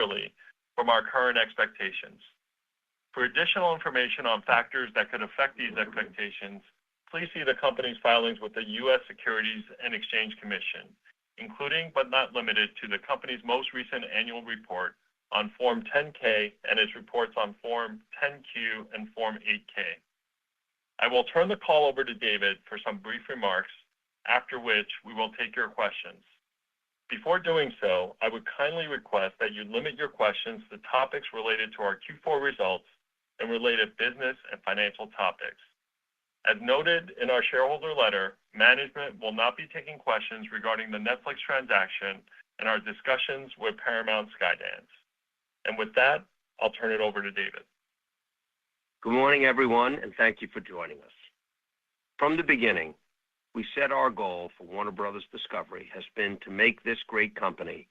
materially from our current expectations. For additional information on factors that could affect these expectations, please see the company's filings with the U.S. Securities and Exchange Commission, including but not limited to the company's most recent annual report on Form 10-K and its reports on Form 10-Q and Form 8-K. I will turn the call over to David for some brief remarks, after which we will take your questions. Before doing so, I would kindly request that you limit your questions to topics related to our Q4 results and related business and financial topics. As noted in our shareholder letter, management will not be taking questions regarding the Netflix transaction and our discussions with Paramount Skydance. And with that, I'll turn it over to David. Good morning, everyone, and thank you for joining us. From the beginning, we said our goal for Warner Bros. Discovery has been to make this great company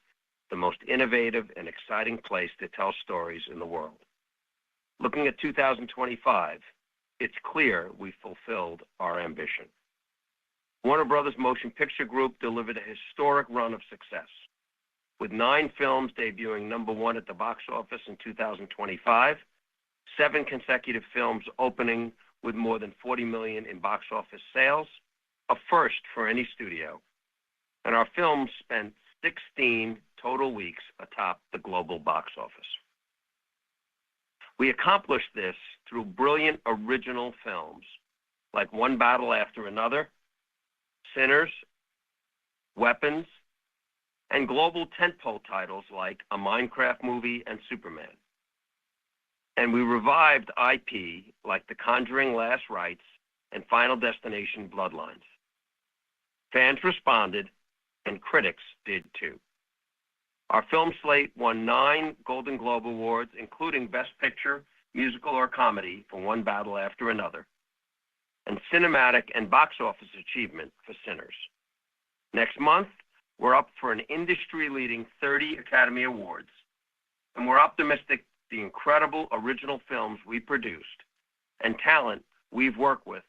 the most innovative and exciting place to tell stories in the world. Looking at 2025, it's clear we fulfilled our ambition. Warner Bros. Motion Picture Group delivered a historic run of success, with 9 films debuting #1 at the box office in 2025, 7 consecutive films opening with more than $40 million in box office sales, a first for any studio, and our films spent 16 total weeks atop the global box office. We accomplished this through brilliant original films like One Battle After Another, Sinners, Weapons, and global tentpole titles like A Minecraft Movie and Superman. And we revived IP like The Conjuring: Last Rites and Final Destination: Bloodlines. Fans responded, and critics did too. Our film slate won 9 Golden Globe Awards, including Best Picture, Musical or Comedy for One Battle After Another, and Cinematic and Box Office Achievement for Sinners. Next month, we're up for an industry-leading 30 Academy Awards, and we're optimistic the incredible original films we produced and talent we've worked with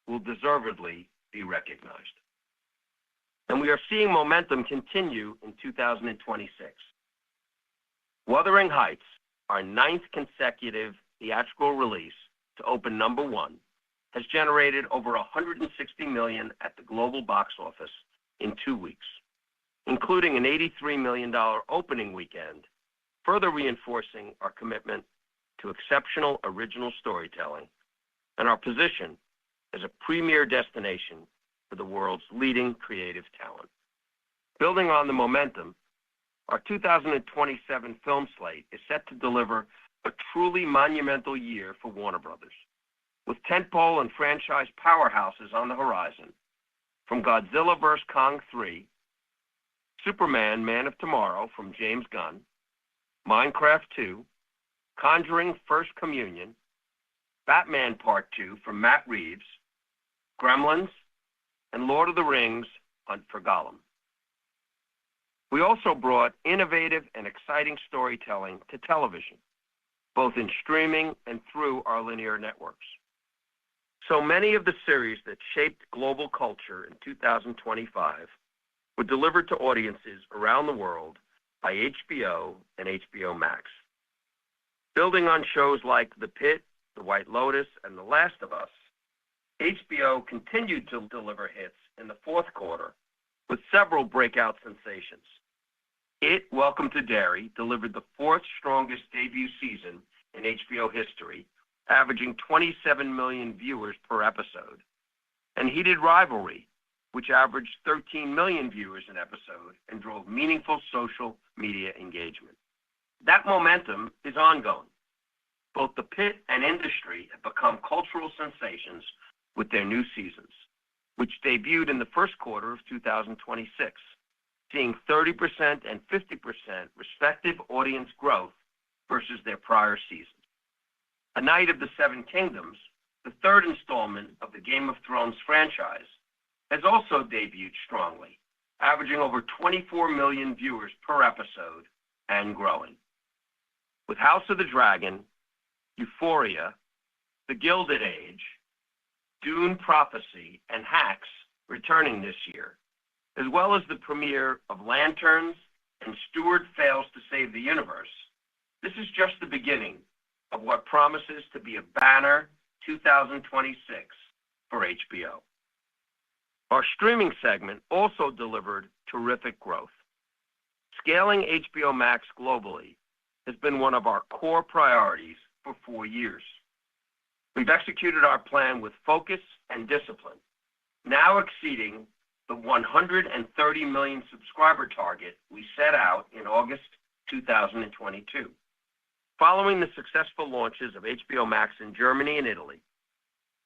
will deservedly be recognized. And we are seeing momentum continue in 2026. Wuthering Heights, our 9th consecutive theatrical release to open #1, has generated over $160 million at the global box office in 2 weeks, including an $83 million opening weekend, further reinforcing our commitment to exceptional original storytelling and our position as a premier destination for the world's leading creative talent. Building on the momentum, our 2027 film slate is set to deliver a truly monumental year for Warner Bros., with tentpole and franchise powerhouses on the horizon, from Godzilla vs. Kong 3, Superman: Man of Tomorrow from James Gunn, Minecraft 2, Conjuring: First Communion, Batman Part 2 from Matt Reeves, Gremlins, and Lord of the Rings: Hunt for Gollum. We also brought innovative and exciting storytelling to television, both in streaming and through our linear networks. So many of the series that shaped global culture in 2025 were delivered to audiences around the world by HBO and HBO Max. Building on shows like The Pitt, The White Lotus, and The Last of Us, HBO continued to deliver hits in the fourth quarter with several breakout sensations. It, Welcome to Derry, delivered the 4th strongest debut season in HBO history, averaging 27 million viewers per episode, and Heated Rivalry, which averaged 13 million viewers an episode and drove meaningful social media engagement. That momentum is ongoing. Both The Pitt and Industry have become cultural sensations with their new seasons, which debuted in the first quarter of 2026, seeing 30% and 50% respective audience growth versus their prior seasons. A Night of the Seven Kingdoms, the 3rd installment of the Game of Thrones franchise, has also debuted strongly, averaging over 24 million viewers per episode and growing. With House of the Dragon, Euphoria, The Gilded Age, Dune Prophecy, and Hacks returning this year, as well as the premiere of Lanterns and Stewart Fails to Save the Universe, This is just the beginning of what promises to be a banner 2026 for HBO. Our streaming segment also delivered terrific growth. Scaling HBO Max globally has been one of our core priorities for 4 years. We've executed our plan with focus and discipline, now exceeding the 130 million subscriber target we set out in August 2022. Following the successful launches of HBO Max in Germany and Italy,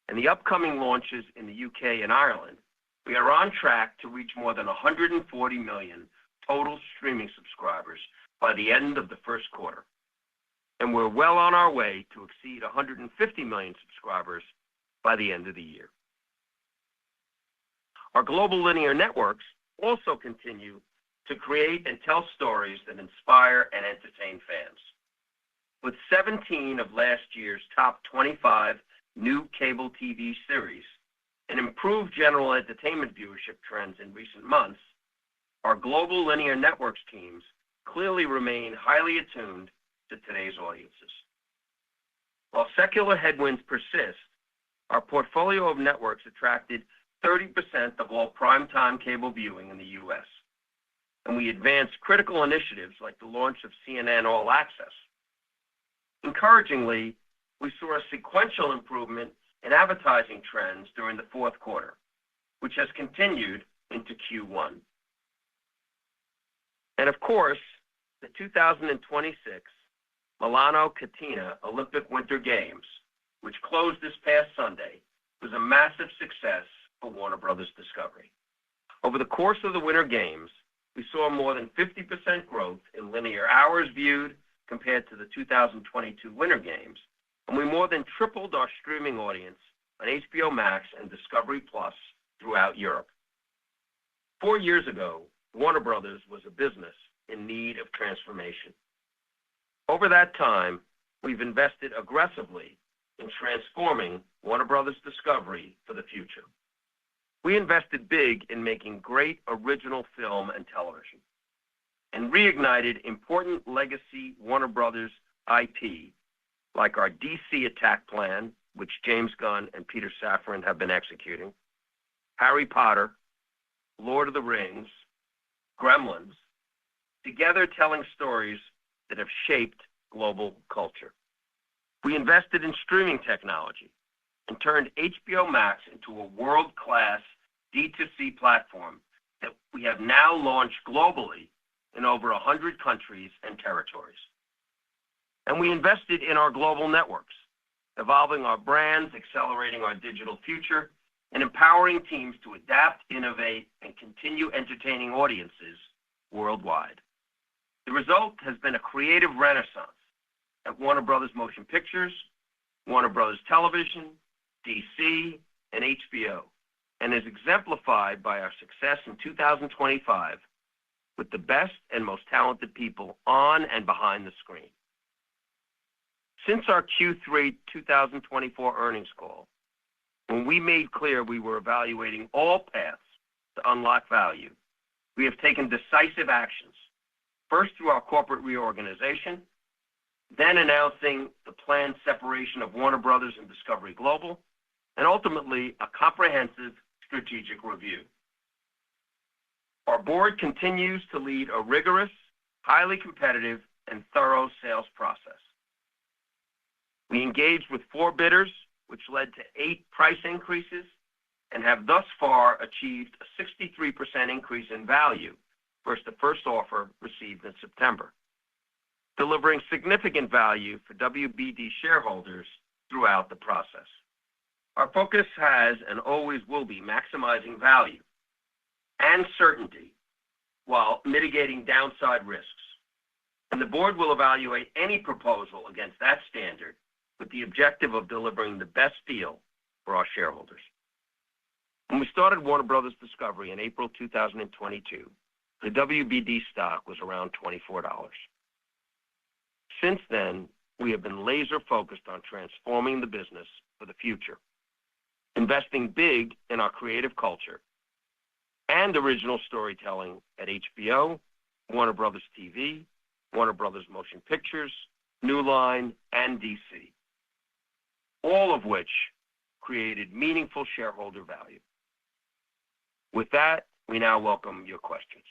and the upcoming launches in the UK and Ireland, we are on track to reach more than 140 million total streaming subscribers by the end of the first quarter. And we're well on our way to exceed 150 million subscribers by the end of the year. Our global linear networks also continue to create and tell stories that inspire and entertain fans. With 17 of last year's top 25 new cable TV series and improved general entertainment viewership trends in recent months, our global linear networks teams clearly remain highly attuned to today's audiences. While secular headwinds persist, our portfolio of networks attracted 30% of all primetime cable viewing in the U.S., and we advanced critical initiatives like the launch of CNN All Access. Encouragingly, we saw a sequential improvement in advertising trends during the fourth quarter, which has continued into Q1. And of course, the 2026 Milano Cortina Olympic Winter Games, which closed this past Sunday, was a massive success for Warner Brothers Discovery. Over the course of the Winter Games, we saw more than 50% growth in linear hours viewed compared to the 2022 Winter Games, and we more than tripled our streaming audience on HBO Max and Discovery Plus throughout Europe. 4 years ago, Warner Brothers was a business in need of transformation. Over that time, we've invested aggressively in transforming Warner Brothers Discovery for the future. We invested big in making great original film and television and reignited important legacy Warner Brothers IP like our DC Attack Plan, which James Gunn and Peter Safran have been executing, Harry Potter, Lord of the Rings, Gremlins, together telling stories that have shaped global culture. We invested in streaming technology and turned HBO Max into a world-class D2C platform that we have now launched globally in over 100 countries and territories. And we invested in our global networks, evolving our brands, accelerating our digital future, and empowering teams to adapt, innovate, and continue entertaining audiences worldwide. The result has been a creative renaissance at Warner Brothers Motion Pictures, Warner Brothers Television, DC, and HBO, and is exemplified by our success in 2025 with the best and most talented people on and behind the screen. Since our Q3 2024 earnings call, when we made clear we were evaluating all paths to unlock value, we have taken decisive actions, first through our corporate reorganization, then announcing the planned separation of Warner Brothers and Discovery Global, and ultimately a comprehensive strategic review. Our board continues to lead a rigorous, highly competitive, and thorough sales process. We engaged with 4 bidders, which led to 8 price increases, and have thus far achieved a 63% increase in value versus the first offer received in September, delivering significant value for WBD shareholders throughout the process. Our focus has and always will be maximizing value and certainty while mitigating downside risks. And the board will evaluate any proposal against that standard with the objective of delivering the best deal for our shareholders. When we started Warner Brothers Discovery in April 2022, the WBD stock was around $24. Since then, we have been laser-focused on transforming the business for the future, investing big in our creative culture and original storytelling at HBO, Warner Brothers TV, Warner Brothers Motion Pictures, Newline, and DC, all of which created meaningful shareholder value. With that, we now welcome your questions.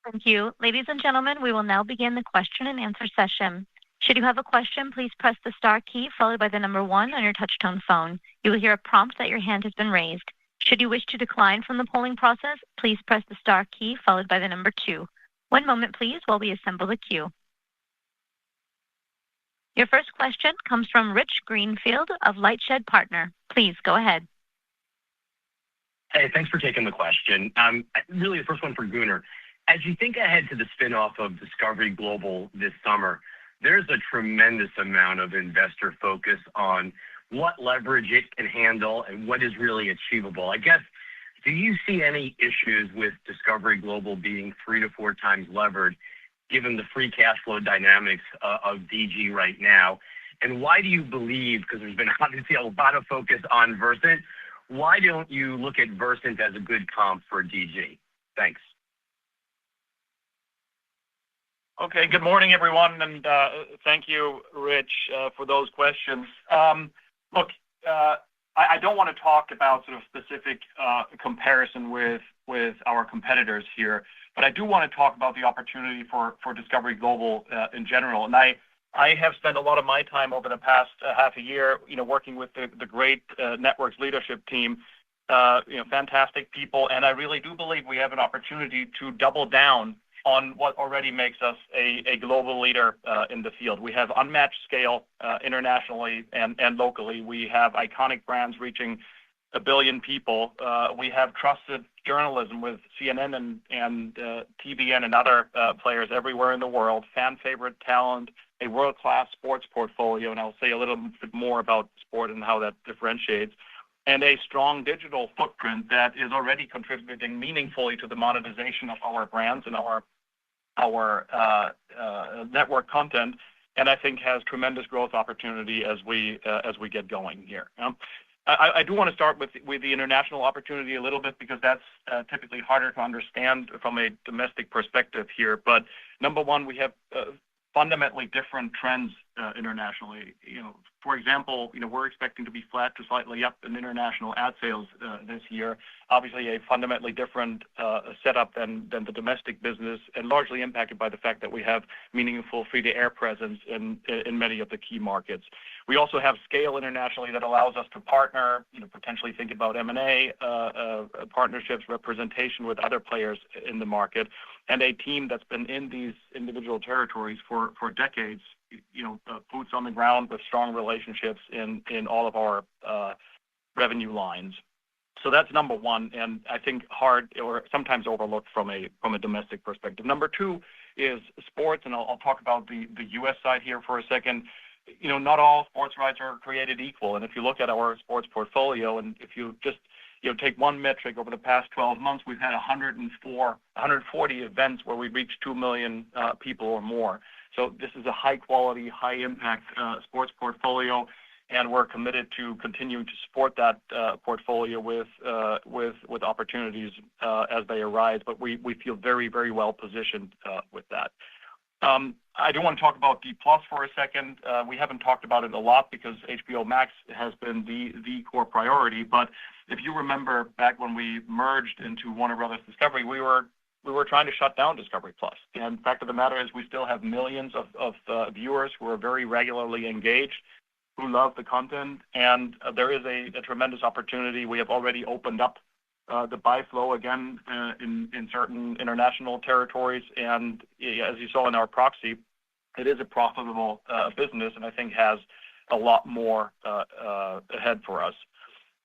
Thank you. Ladies and gentlemen, we will now begin the question and answer session. Should you have a question, please press the star key followed by the number 1 on your touch-tone phone. You will hear a prompt that your hand has been raised. Should you wish to decline from the polling process, please press the star key followed by the number 2. One moment, please, while we assemble the queue. Your first question comes from Rich Greenfield of LightShed Partners. Please go ahead. Hey, thanks for taking the question. Really, the first one for Gunnar. As you think ahead to the spinoff of Discovery Global this summer, there's a tremendous amount of investor focus on what leverage it can handle and what is really achievable. I guess, do you see any issues with Discovery Global being 3 to 4 times levered, given the free cash flow dynamics of DG right now? And why do you believe, because there's been obviously a lot of focus on Versant, why don't you look at Versant as a good comp for DG? Thanks. Okay, good morning, everyone, and thank you, Rich, for those questions. Look, I don't want to talk about sort of specific comparison with our competitors here, but I do want to talk about the opportunity for Discovery Global in general. And I have spent a lot of my time over the past half a year, working with the great networks leadership team, fantastic people, and I really do believe we have an opportunity to double down on what already makes us a global leader in the field. We have unmatched scale internationally and locally. We have iconic brands reaching 1 billion people. We have trusted journalism with CNN and TBN and other players everywhere in the world, fan favorite talent, a world-class sports portfolio, and I'll say a little bit more about sport and how that differentiates, and a strong digital footprint that is already contributing meaningfully to the monetization of our brands and our network content, and I think has tremendous growth opportunity as we get going here. I do want to start with the international opportunity a little bit because that's typically harder to understand from a domestic perspective here. But number one, we have fundamentally different trends internationally. For example, we're expecting to be flat to slightly up in international ad sales this year. Obviously, a fundamentally different setup than the domestic business, and largely impacted by the fact that we have meaningful free-to-air presence in many of the key markets. We also have scale internationally that allows us to partner, potentially think about M&A partnerships, representation with other players in the market, and a team that's been in these individual territories for decades, boots on the ground with strong relationships in all of our revenue lines. So that's number one, and I think hard or sometimes overlooked from a domestic perspective. Number two is sports, and I'll talk about the U.S. side here for a second. Not all sports rights are created equal, and if you look at our sports portfolio, and if you just take one metric over the past 12 months, we've had 140 events where we reached 2 million people or more. So this is a high-quality, high-impact sports portfolio, and we're committed to continuing to support that portfolio with opportunities as they arise. But we feel very, very well positioned with that. I do want to talk about D+ for a second. We haven't talked about it a lot because HBO Max has been the core priority. But if you remember back when we merged into Warner Brothers Discovery, we were trying to shut down Discovery+. And the fact of the matter is we still have millions of viewers who are very regularly engaged, who love the content, and there is a tremendous opportunity. We have already opened up the buy flow again in certain international territories, and as you saw in our proxy, it is a profitable business, and I think has a lot more ahead for us.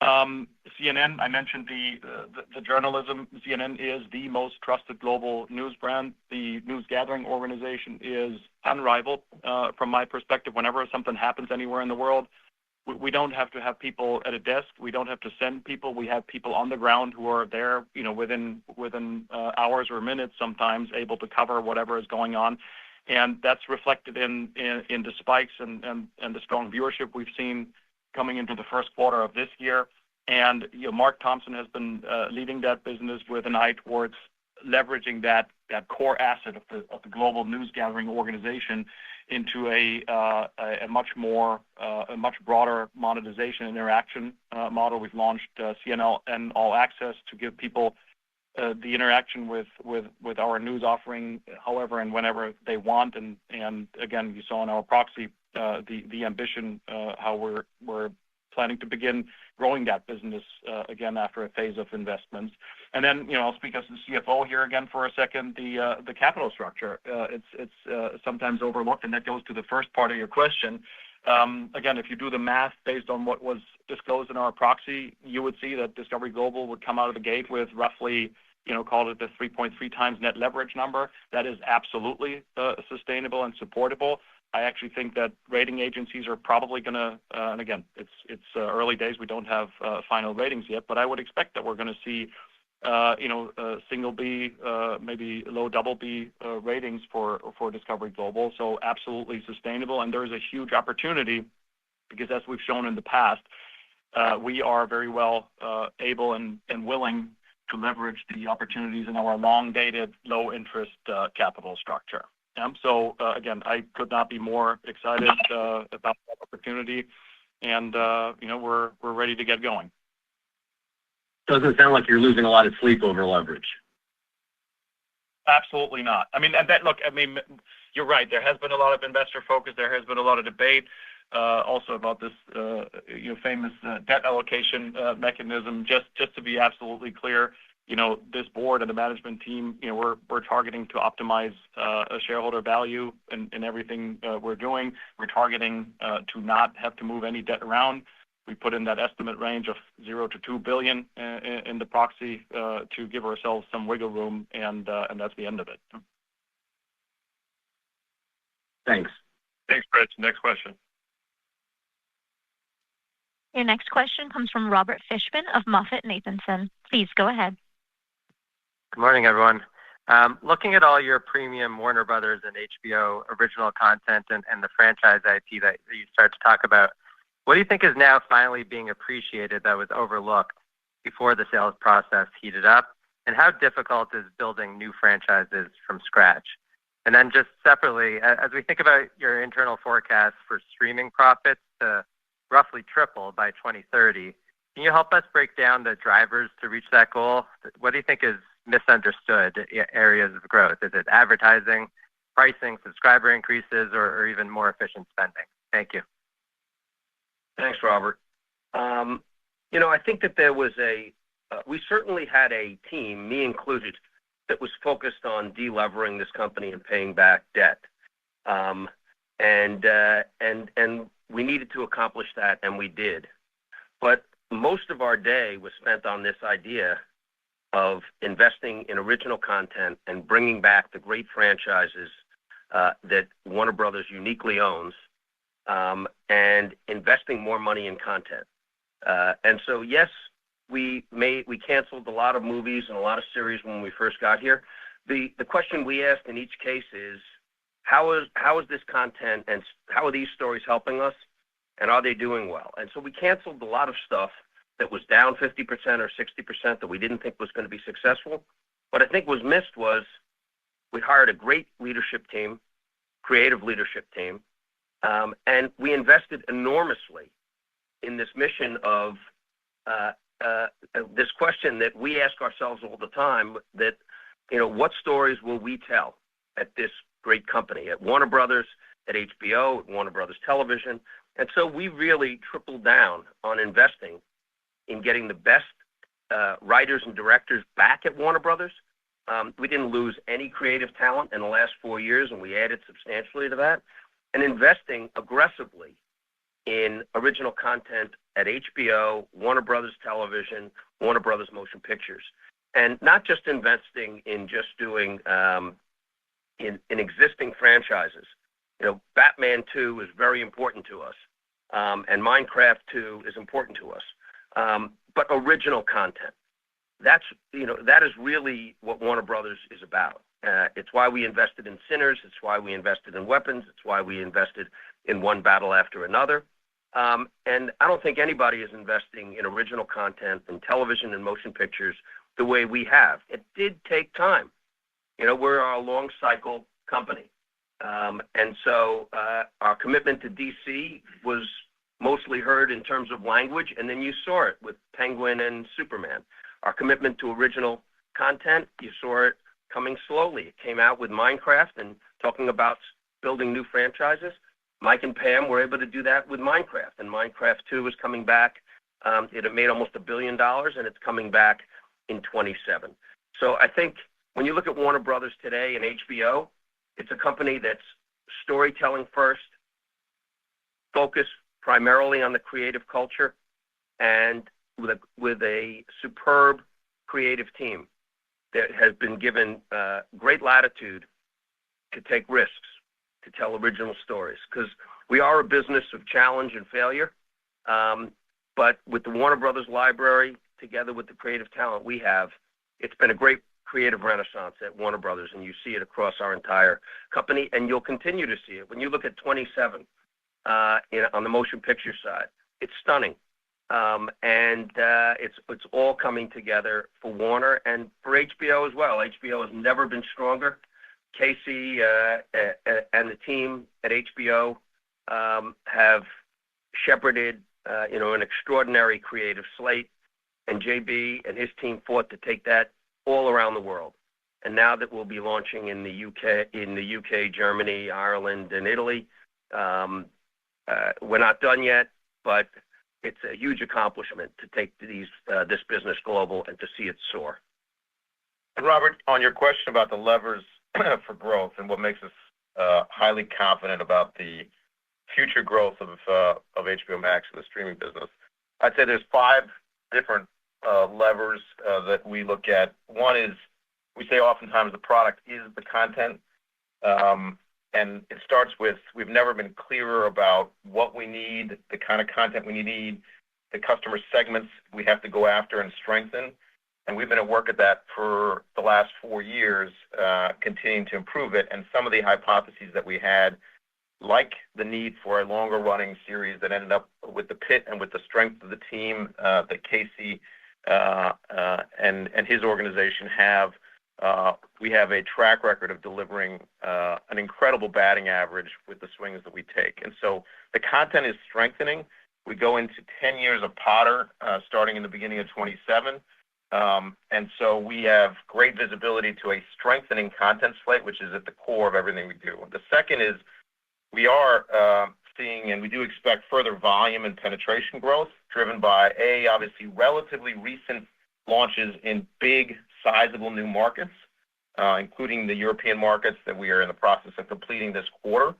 CNN, I mentioned the journalism. CNN is the most trusted global news brand. The news gathering organization is unrivaled from my perspective. Whenever something happens anywhere in the world, we don't have to have people at a desk. We don't have to send people. We have people on the ground who are there, within hours or minutes, sometimes able to cover whatever is going on, and that's reflected in the spikes and the strong viewership we've seen coming into the first quarter of this year. And Mark Thompson has been leading that business with an eye towards leveraging that that core asset of the global news gathering organization into a much broader monetization interaction model. We've launched CNN All Access to give people the interaction with our news offering however and whenever they want. And again, you saw in our proxy the ambition how we're planning to begin growing that business again after a phase of investments. And then, I'll speak as the CFO here again for a second. The capital structure, it's sometimes overlooked, and that goes to the first part of your question. Again, if you do the math based on what was disclosed in our proxy, you would see that Discovery Global would come out of the gate with roughly, call it the 3.3 times net leverage number. That is absolutely sustainable and supportable. I actually think that rating agencies are probably going to, and again, it's early days. We don't have final ratings yet, but I would expect that we're going to see, single B, maybe low double B ratings for Discovery Global. So absolutely sustainable, and there is a huge opportunity because, as we've shown in the past, we are very well able and willing to leverage the opportunities in our long-dated, low-interest capital structure. So again, I could not be more excited about that opportunity, and we're ready to get going. Doesn't sound like you're losing a lot of sleep over leverage. Absolutely not. You're right. There has been a lot of investor focus. There has been a lot of debate also about this famous debt allocation mechanism. Just to be absolutely clear, this board and the management team, we're targeting to optimize shareholder value in everything we're doing. We're targeting to not have to move any debt around. We put in that estimate range of $0 to $2 billion in the proxy to give ourselves some wiggle room, and that's the end of it. Thanks. Thanks, Rich. Next question. Your next question comes from Robert Fishman of MoffettNathanson. Please go ahead. Good morning, everyone. Looking at all your premium Warner Brothers and HBO original content and the franchise IP that you start to talk about, what do you think is now finally being appreciated that was overlooked before the sales process heated up? And how difficult is building new franchises from scratch? And then just separately, as we think about your internal forecast for streaming profits to roughly triple by 2030, can you help us break down the drivers to reach that goal? What do you think is misunderstood areas of growth? Is it advertising, pricing, subscriber increases, or even more efficient spending? Thank you. Thanks, Robert. I think that there was we certainly had a team, me included, that was focused on delevering this company and paying back debt. And we needed to accomplish that, and we did. But most of our day was spent on this idea of investing in original content and bringing back the great franchises that Warner Brothers uniquely owns, and investing more money in content. And so, yes, we canceled a lot of movies and a lot of series when we first got here. The question we asked in each case is, how is this content and how are these stories helping us, and are they doing well? And so we canceled a lot of stuff that was down 50% or 60% that we didn't think was going to be successful. What I think was missed was we hired a great leadership team, creative leadership team, and we invested enormously in this mission of this question that we ask ourselves all the time, that, what stories will we tell at this great company, at Warner Brothers, at HBO, at Warner Brothers Television? And so we really tripled down on investing in getting the best writers and directors back at Warner Brothers. We didn't lose any creative talent in the last 4 years, and we added substantially to that, and investing aggressively in original content at HBO, Warner Brothers Television, Warner Brothers Motion Pictures, and not just investing in just doing in existing franchises. Batman 2 is very important to us, and Minecraft 2 is important to us. But original content, that is really what Warner Brothers is about. It's why we invested in Sinners. It's why we invested in Weapons. It's why we invested in One Battle After Another. And I don't think anybody is investing in original content in television and motion pictures the way we have. It did take time. We're a long cycle company. And so our commitment to DC was mostly heard in terms of language, and then you saw it with Penguin and Superman. Our commitment to original content, you saw it coming slowly. It came out with Minecraft and talking about building new franchises. Mike and Pam were able to do that with Minecraft, and Minecraft 2 is coming back. It had made almost $1 billion, and it's coming back in 27. So I think when you look at Warner Brothers today and HBO, it's a company that's storytelling first, focused primarily on the creative culture, and with a superb creative team that has been given great latitude to take risks, to tell original stories. Because we are a business of challenge and failure, but with the Warner Brothers library, together with the creative talent we have, it's been a great creative renaissance at Warner Brothers, and you see it across our entire company, and you'll continue to see it. When you look at 27 on the motion picture side, it's stunning. And it's all coming together for Warner and for HBO as well. HBO has never been stronger. Casey and the team at HBO have shepherded an extraordinary creative slate, and JB and his team fought to take that all around the world. And now that we'll be launching in the UK, Germany, Ireland, and Italy, we're not done yet, but it's a huge accomplishment to take this business global and to see it soar. And Robert, on your question about the levers for growth and what makes us highly confident about the future growth of HBO Max and the streaming business, I'd say there's 5 different levers that we look at. One is, we say oftentimes the product is the content, and it starts with, we've never been clearer about what we need, the kind of content we need, the customer segments we have to go after and strengthen. And we've been at work at that for the last 4 years, continuing to improve it. And some of the hypotheses that we had, like the need for a longer running series that ended up with the Pit and with the strength of the team that Casey and his organization have, we have a track record of delivering an incredible batting average with the swings that we take. And so the content is strengthening. We go into 10 years of Potter starting in the beginning of 27. And so we have great visibility to a strengthening content slate, which is at the core of everything we do. The second is, we are seeing, and we do expect, further volume and penetration growth driven by obviously relatively recent launches in big, sizable new markets, including the European markets that we are in the process of completing this quarter.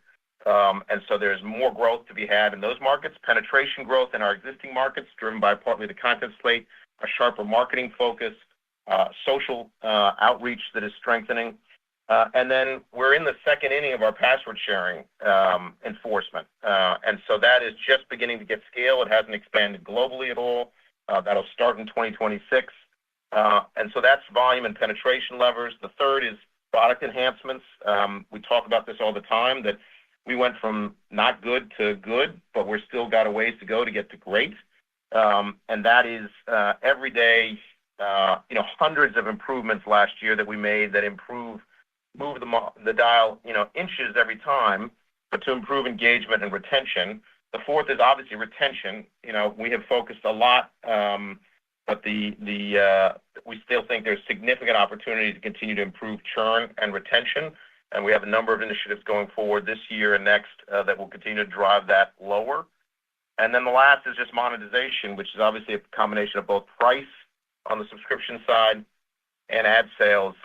And so there's more growth to be had in those markets, penetration growth in our existing markets driven by partly the content slate, a sharper marketing focus, social outreach that is strengthening. And then we're in the second inning of our password sharing enforcement. And so that is just beginning to get scale. It hasn't expanded globally at all. That'll start in 2026. And so that's volume and penetration levers. The third is product enhancements. We talk about this all the time, that we went from not good to good, but we're still got a ways to go to get to great. And that is every day, hundreds of improvements last year that we made that move the dial, inches every time, but to improve engagement and retention. The fourth is obviously retention. We have focused a lot, but we still think there's significant opportunity to continue to improve churn and retention. And we have a number of initiatives going forward this year and next that will continue to drive that lower. And then the last is just monetization, which is obviously a combination of both price on the subscription side and ad sales,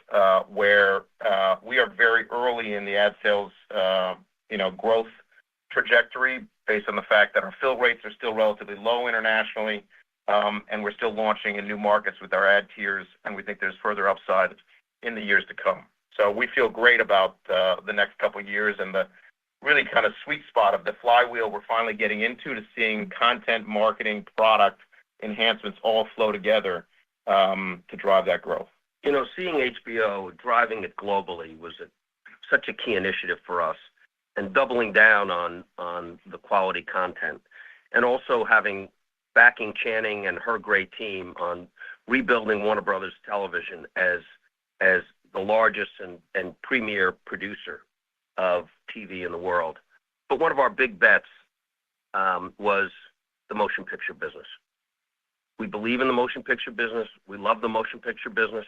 where we are very early in the ad sales, growth trajectory based on the fact that our fill rates are still relatively low internationally, and we're still launching in new markets with our ad tiers, and we think there's further upside in the years to come. So we feel great about the next couple of years and the really kind of sweet spot of the flywheel we're finally getting into, to seeing content, marketing, product enhancements all flow together to drive that growth. Seeing HBO driving it globally was such a key initiative for us, and doubling down on the quality content, and also backing Channing and her great team on rebuilding Warner Brothers Television as the the largest and premier producer of TV in the world. But one of our big bets was the motion picture business. We believe in the motion picture business. We love the motion picture business.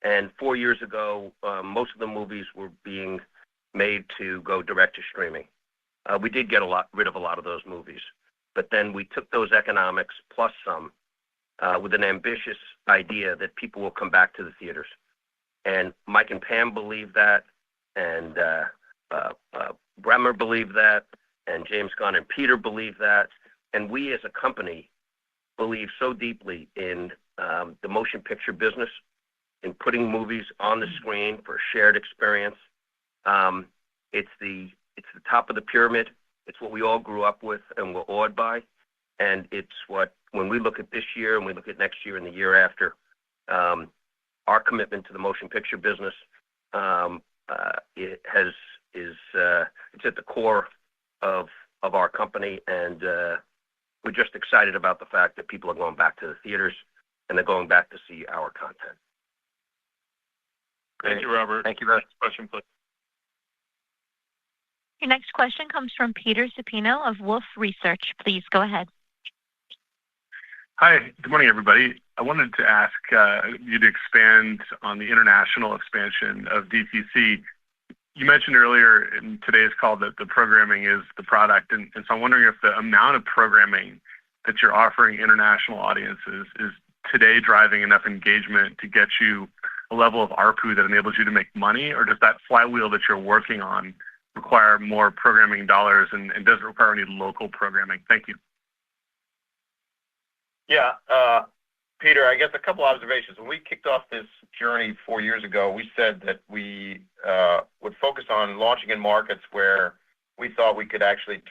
And 4 years ago, most of the movies were being made to go direct to streaming. We did get rid of a lot of those movies. But then we took those economics plus some with an ambitious idea that people will come back to the theaters. And Mike and Pam believe that, and Bremer believe that, and James Gunn and Peter believe that. And we as a company believe so deeply in the motion picture business, in putting movies on the screen for a shared experience. It's the top of the pyramid. It's what we all grew up with and were awed by. And it's what, when we look at this year and we look at next year and the year after, our commitment to the motion picture business it's at the core of our company, and we're just excited about the fact that people are going back to the theaters and they're going back to see our content. Thank you, Robert. Thank you both. Next question, please. Your next question comes from Peter Supino of Wolfe Research. Please go ahead. Hi, good morning, everybody. I wanted to ask you to expand on the international expansion of DTC. You mentioned earlier in today's call that the programming is the product, and so I'm wondering if the amount of programming that you're offering international audiences is today driving enough engagement to get you a level of ARPU that enables you to make money, or does that flywheel that you're working on require more programming dollars, and does it require any local programming? Thank you. Yeah, Peter, I guess a couple observations. When we kicked off this journey 4 years ago, we said that we would focus on launching in markets where we thought we could actually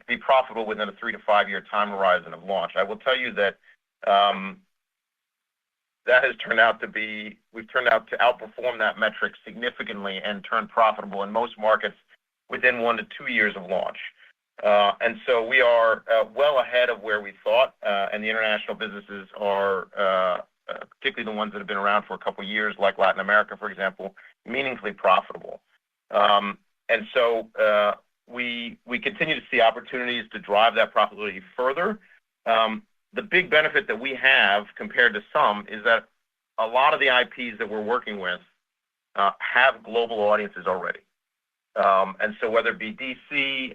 be profitable within a 3 to 5 year time horizon of launch. I will tell you that that has turned out to be, we've turned out to outperform that metric significantly and turn profitable in most markets within 1 to 2 years of launch. And so we are well ahead of where we thought, and the international businesses are, particularly the ones that have been around for a couple of years, like Latin America, for example, meaningfully profitable. And so we continue to see opportunities to drive that profitability further. The big benefit that we have compared to some is that a lot of the IPs that we're working with have global audiences already. And so whether it be DC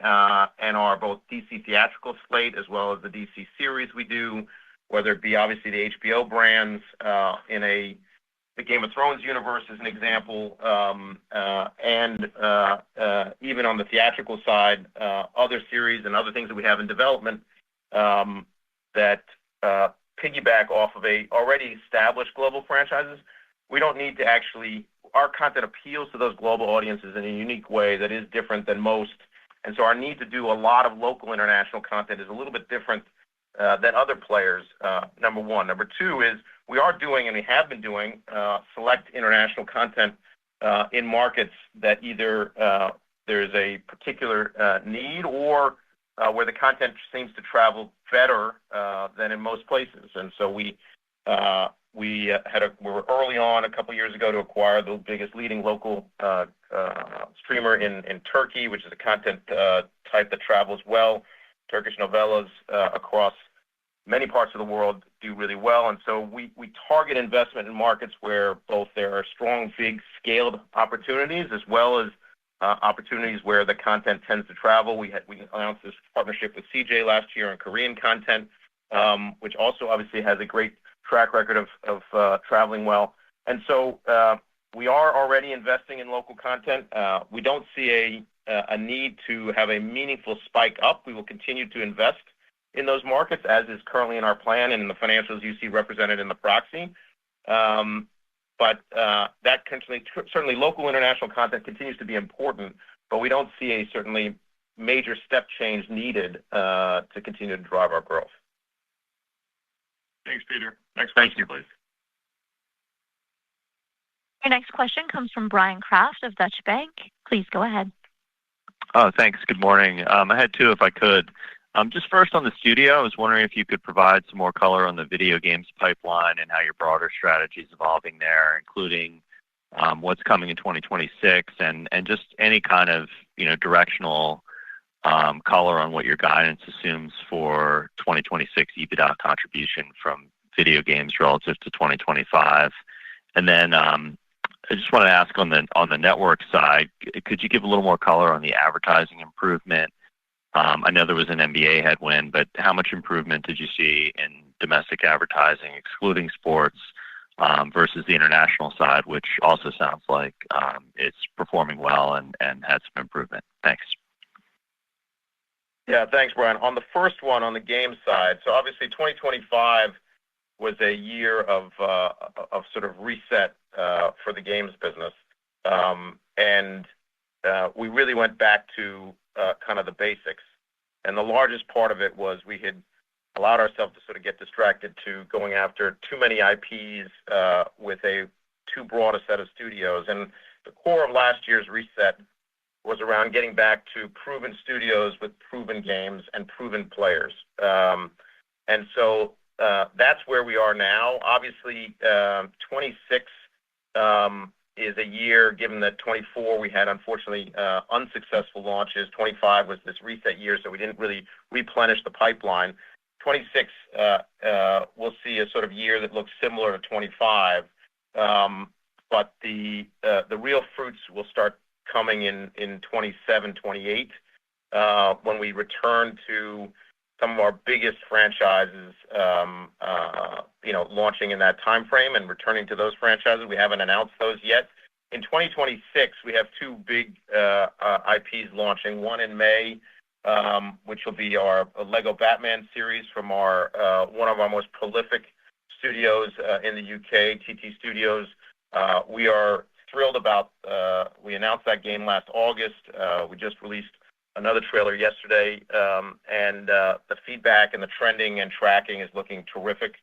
and our both DC theatrical slate as well as the DC series we do, whether it be obviously the HBO brands in the Game of Thrones universe as an example, and even on the theatrical side, other series and other things that we have in development that piggyback off of a already established global franchises. We don't need to actually, our content appeals to those global audiences in a unique way that is different than most. And so our need to do a lot of local international content is a little bit different than other players, number one. Number two is we are doing, and we have been doing, select international content in markets that either there's a particular need or where the content seems to travel better than in most places. And so we were early on a couple years ago to acquire the biggest leading local streamer in Turkey, which is a content type that travels well. Turkish novellas across many parts of the world do really well. And so we target investment in markets where both there are strong, big scaled opportunities as well as opportunities where the content tends to travel. We announced this partnership with CJ last year on Korean content, which also obviously has a great track record of traveling well. And so we are already investing in local content. We don't see a need to have a meaningful spike up. We will continue to invest in those markets as is currently in our plan and in the financials you see represented in the proxy. But that certainly local international content continues to be important, but we don't see a certainly major step change needed to continue to drive our growth. Thanks, Peter. Next question, please. Your next question comes from Brian Kraft of Deutsche Bank. Please go ahead. Oh, thanks. Good morning. I had two if I could. Just first on the studio, I was wondering if you could provide some more color on the video games pipeline and how your broader strategy is evolving there, including what's coming in 2026, and just any kind of directional color on what your guidance assumes for 2026 EBITDA contribution from video games relative to 2025. And then I just want to ask on the network side, could you give a little more color on the advertising improvement? I know there was an NBA headwind, but how much improvement did you see in domestic advertising, excluding sports, versus the international side, which also sounds like it's performing well and had some improvement? Thanks. Yeah, thanks, Brian. On the first one, on the game side, so obviously 2025 was a year of sort of reset for the games business. And we really went back to kind of the basics. And the largest part of it was we had allowed ourselves to sort of get distracted to going after too many IPs with a too broad a set of studios. And the core of last year's reset was around getting back to proven studios with proven games and proven players. And so that's where we are now. Obviously, 26 is a year, given that 24 we had, unfortunately, unsuccessful launches. 25 was this reset year, so we didn't really replenish the pipeline. 26 we'll see a sort of year that looks similar to 25, but the real fruits will start coming in 27, 28, when we return to some of our biggest franchises, launching in that time frame and returning to those franchises. We haven't announced those yet. In 2026, we have two big IPs launching. One in May, which will be our Lego Batman series from one of our most prolific studios in the UK, TT Studios. We are thrilled about. We announced that game last August. We just released another trailer yesterday, and the feedback and the trending and tracking is looking terrific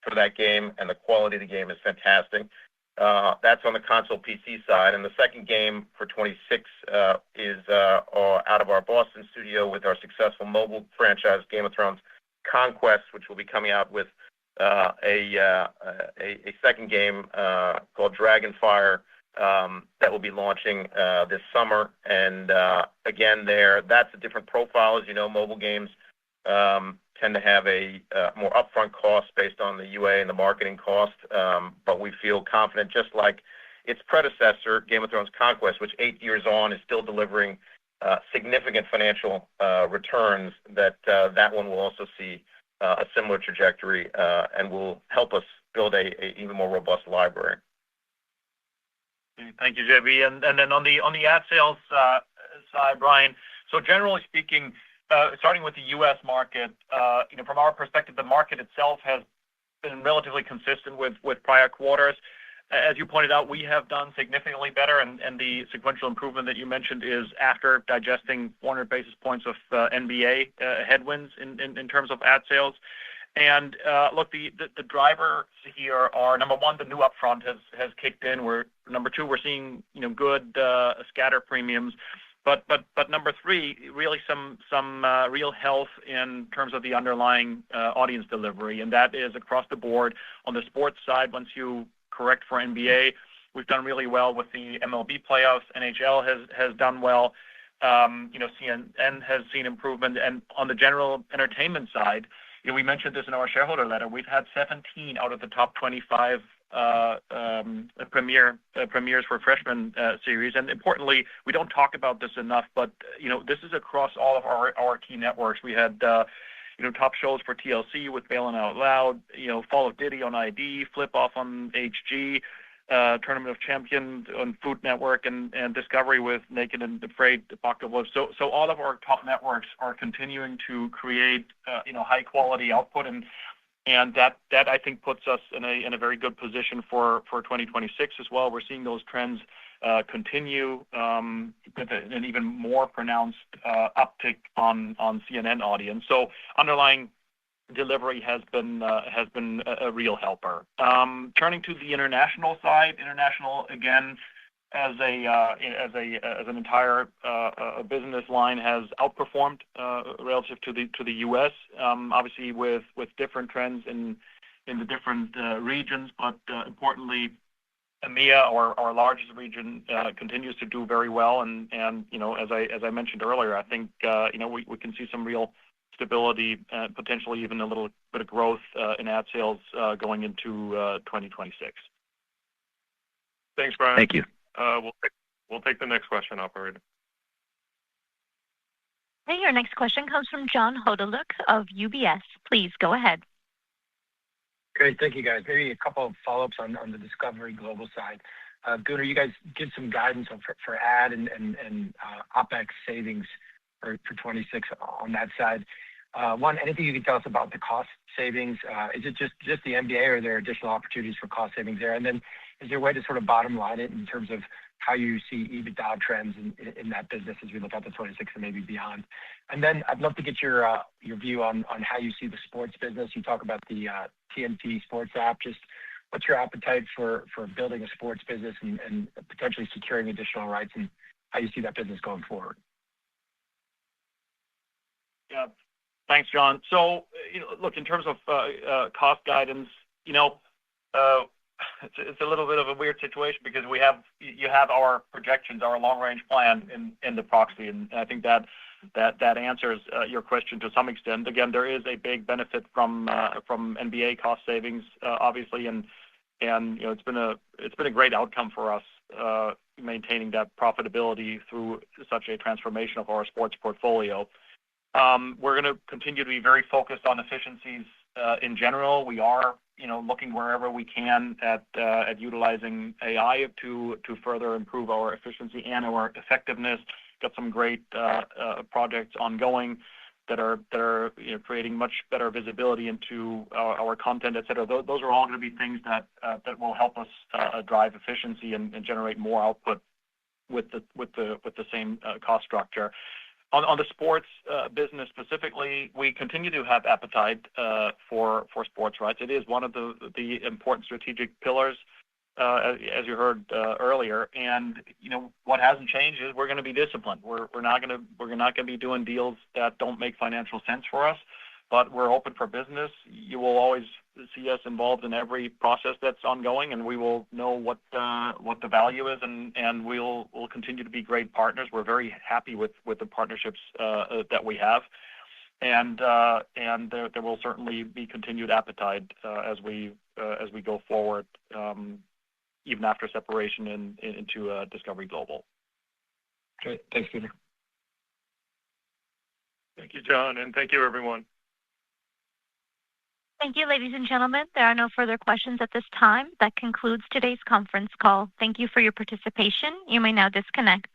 for that game, and the quality of the game is fantastic. That's on the console PC side. And the second game for 26 is out of our Boston studio with our successful mobile franchise, Game of Thrones Conquest, which will be coming out with a second game called Dragonfire that will be launching this summer. And again, that's a different profile. As you know, mobile games tend to have a more upfront cost based on the UA and the marketing cost. But we feel confident, just like its predecessor, Game of Thrones Conquest, which 8 years on is still delivering significant financial returns, that one will also see a similar trajectory and will help us build a even more robust library. Thank you, JB. And then on the ad sales side, Brian, so generally speaking, starting with the U.S. market, from our perspective, the market itself has been relatively consistent with prior quarters. As you pointed out, we have done significantly better, and the sequential improvement that you mentioned is after digesting 400 basis points of NBA headwinds in terms of ad sales. And look, the drivers here are, number one, the new upfront has kicked in. Number two, we're seeing good scatter premiums. But number three, really some real health in terms of the underlying audience delivery, and that is across the board. On the sports side, once you correct for NBA, we've done really well with the MLB playoffs. NHL has done well. CNN has seen improvement, and on the general entertainment side, we mentioned this in our shareholder letter. We've had 17 out of the top 25 premieres for freshman series. And importantly, we don't talk about this enough, but this is across all of our key networks. We had top shows for TLC with Bailin' Out Loud, Fall of Diddy on ID, Flip Off on HG, Tournament of Champions on Food Network, and Discovery with Naked and Afraid, Apocalypse. So all of our top networks are continuing to create high quality output, and that I think puts us in a very good position for 2026 as well. We're seeing those trends continue with an even more pronounced uptick on CNN audience. So underlying delivery has been a real helper. Turning to the international side, international again as an entire business line has outperformed relative to the U.S. Obviously with different trends in the different regions, but importantly, EMEA, our largest region, continues to do very well. And as I mentioned earlier, I think we can see some real stability, potentially even a little bit of growth in ad sales going into 2026. Thanks, Brian. Thank you. We'll take the next question, operator. Okay, your next question comes from John Hodulik of UBS. Please go ahead. Great. Thank you, guys. Maybe a couple of follow-ups on the Discovery Global side. Gunnar, you guys give some guidance for ad and OpEx savings for 2026 on that side. One, anything you can tell us about the cost savings? Is it just the NBA, or are there additional opportunities for cost savings there? And then is there a way to sort of bottom line it in terms of how you see EBITDA trends in that business as we look out to 2026 and maybe beyond? And then I'd love to get your view on how you see the sports business. You talk about the TNT Sports app. Just what's your appetite for building a sports business and potentially securing additional rights, and how you see that business going forward? Yeah. Thanks, John. So, look, in terms of cost guidance, it's a little bit of a weird situation because you have our projections, our long-range plan in the proxy, and I think that answers your question to some extent. Again, there is a big benefit from NBA cost savings, obviously, and it's been a great outcome for us maintaining that profitability through such a transformation of our sports portfolio. We're going to continue to be very focused on efficiencies in general. We are looking wherever we can at utilizing AI to further improve our efficiency and our effectiveness. Got some great projects ongoing that are creating much better visibility into our content, et cetera. Those are all going to be things that will help us drive efficiency and generate more output with the same cost structure. On the sports business specifically, we continue to have appetite for sports rights. It is one of the important strategic pillars, as you heard earlier. And what hasn't changed is we're going to be disciplined. We're not going to be doing deals that don't make financial sense for us, but we're open for business. You will always see us involved in every process that's ongoing, and we will know what the value is, and we'll continue to be great partners. We're very happy with the partnerships that we have, and there will certainly be continued appetite as we go forward, even after separation into Discovery Global. Great. Thanks, Peter. Thank you, John, and thank you, everyone. Thank you, ladies and gentlemen. There are no further questions at this time. That concludes today's conference call. Thank you for your participation. You may now disconnect.